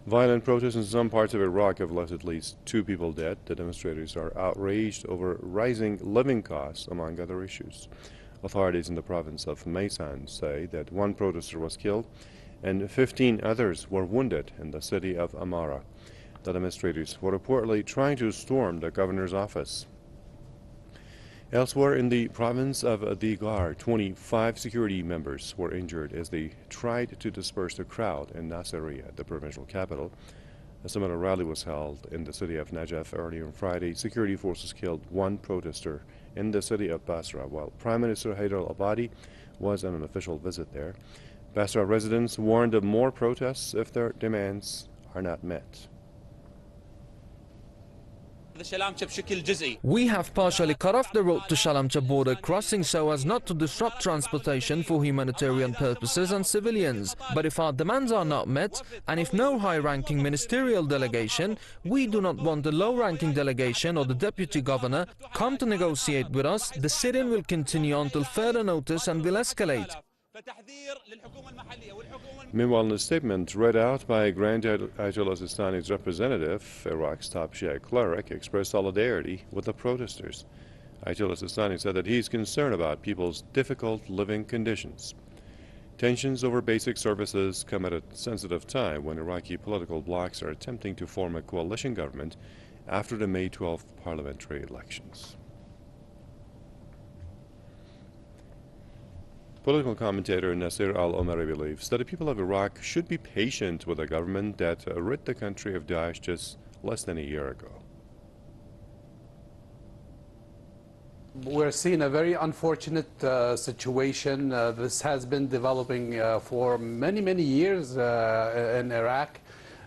Violent protests in some parts of Iraq have left at least 2 people dead. The demonstrators are outraged over rising living costs, among other issues. Authorities in the province of Maysan say that 1 protester was killed and 15 others were wounded in the city of Amarah. The demonstrators were reportedly trying to storm the governor's office. Elsewhere in the province of Dhi Qar, 25 security members were injured as they tried to disperse the crowd in Nasiriyah, the provincial capital. A similar rally was held in the city of Najaf earlier on Friday. Security forces killed 1 protester in the city of Basra, while Prime Minister Haider al-Abadi was on an official visit there. Basra residents warned of more protests if their demands are not met. We have partially cut off the road to Shalamcha border crossing so as not to disrupt transportation for humanitarian purposes and civilians. But if our demands are not met, and if no high-ranking ministerial delegation, we do not want the low-ranking delegation or the deputy governor come to negotiate with us, the sit-in will continue until further notice and will escalate. Meanwhile, in a statement read out by Grand Ayatollah Sistani's representative, Iraq's top Shia cleric expressed solidarity with the protesters. Ayatollah Sistani said that he is concerned about people's difficult living conditions. Tensions over basic services come at a sensitive time when Iraqi political blocs are attempting to form a coalition government after the May 12th parliamentary elections. Political commentator Nasir al-Omari believes that the people of Iraq should be patient with a government that rid the country of Daesh just less than a year ago. We're seeing a very unfortunate situation. This has been developing for many years in Iraq.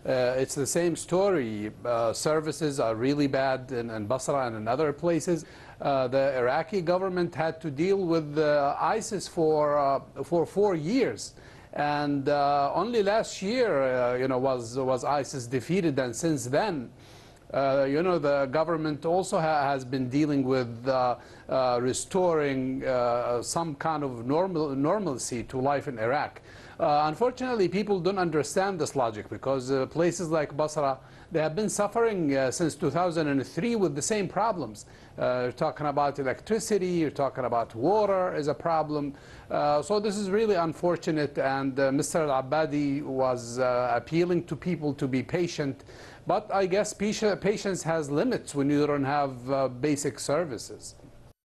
It's the same story. Services are really bad in Basra and in other places. The Iraqi government had to deal with ISIS for 4 years, and only last year, was ISIS defeated, and since then, the government also has been dealing with restoring some kind of normalcy to life in Iraq. Unfortunately, people don't understand this logic because places like Basra, they have been suffering since 2003 with the same problems. You're talking about electricity, you're talking about water is a problem. So this is really unfortunate, and Mr. al-Abadi was appealing to people to be patient. But I guess patience has limits when you don't have basic services.